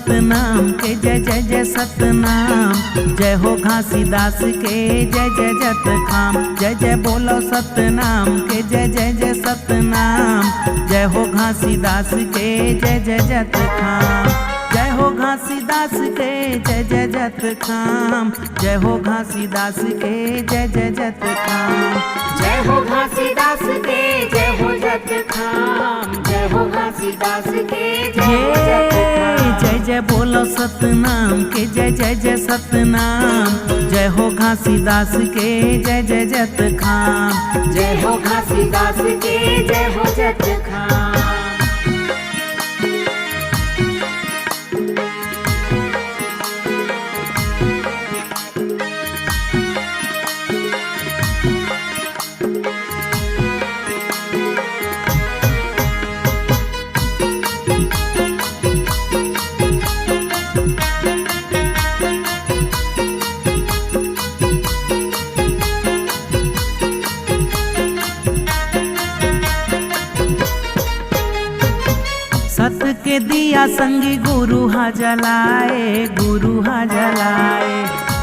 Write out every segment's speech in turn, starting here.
सतनाम के जय जय जय सतनाम। जय हो घासीदास के जय जय जत खाम। जय जय बोलो सतनाम के जय जय जय सतनाम। जय हो घासीदास के जय जय जत खाम। जय हो घासीदास के जय जय जत खाम। जय हो घासीदास के जय जय जत खाम। जय हो घासीदास के जय हो जत खाम। जय हो घासीदास के जय हो जत खाम। जय जय बोलो सतनाम के जय जय जय सतनाम। जय हो घासीदास के जय जय जत खाम। जय हो घासीदास के जय हो जत खाम। सत के दिया संगी गुरु हा जलाए, गुरु हा जलाए।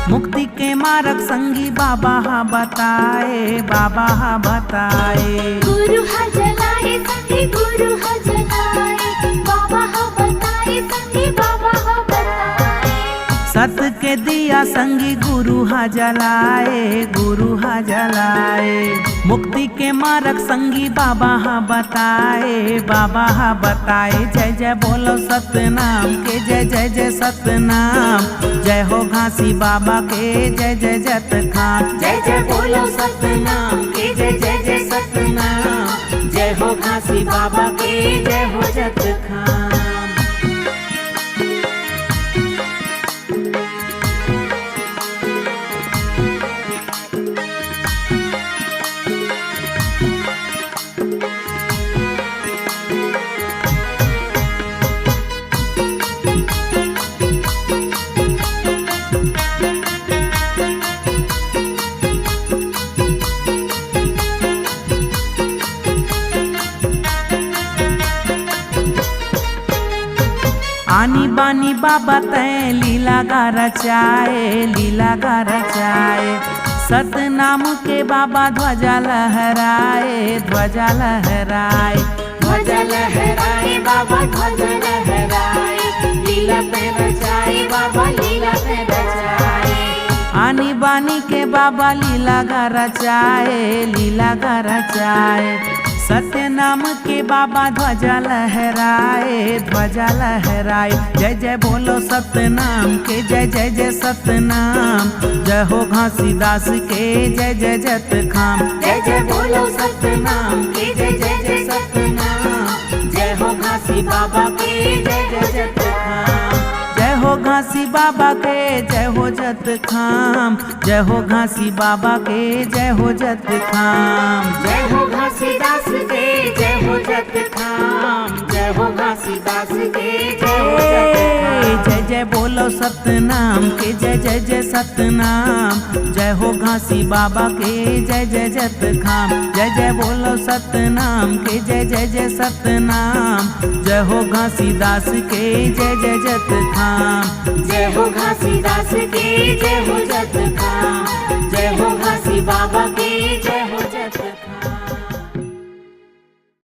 मुक्ति के मार्ग संगी बाबा हा बताए, बाबा हा बताए। गुरु हा जलाए संगी गुरु हा जलाए। बाबा हा बताए संगी बाबा हा बताए। सत के दिया संगी गुरु हा जलाए, गुरु हा जलाए। मुक्ति के मार्ग संगी बाबा हा बताए, बाबा हा बताए। जय जय बोलो सतनाम के जय जय जय सतनाम। जय हो घासी बाबा के जय जय जत खाम। जय जय बोलो सतनाम के जय जय जय सतनाम। जय हो घासी बाबा के जय हो जत खाम। आनी बानी बाबा तय लीला गा रचाए, लीला गा रचाए। सतनाम के बाबा ध्वजा लहराए, ध्वजा लहराए। ध्वजा लहराए बाबा ध्वजा लहराए। लीला पे रचाए बाबा लीला पे रचाए। आनी बानी के बाबा लीला गा रचाए, लीला गा रचाए। सत्य नाम के बाबा ध्वजा लहराए, ध्वजा लहराए। जय जय बोलो सतनाम के जय जय जय सतनाम। जय हो घासीदास के जय जय जत खाम। जय जय बोलो सतनाम के जय जय जय सतनाम। जय हो घासी बाबा के जय जय जत खाम। जय हो घासी बाबा के जय हो जत खाम। जय हो घासी बाबा के जय हो जत खाम। जय हो घासीदास के जय हो जत खाम। जय हो घासीदास के जय हो जत खाम। जय जय बोलो सतनाम के जय जय जय सतनाम। जय हो घासी बाबा के जय जय जत खाम। जय जय बोलो सतनाम के जय जय जय सतनाम। जय हो घासीदास के जय जय जत खाम। जय हो घासीदास के जय हो जत खाम। जय हो घासी बाबा के जय हो जत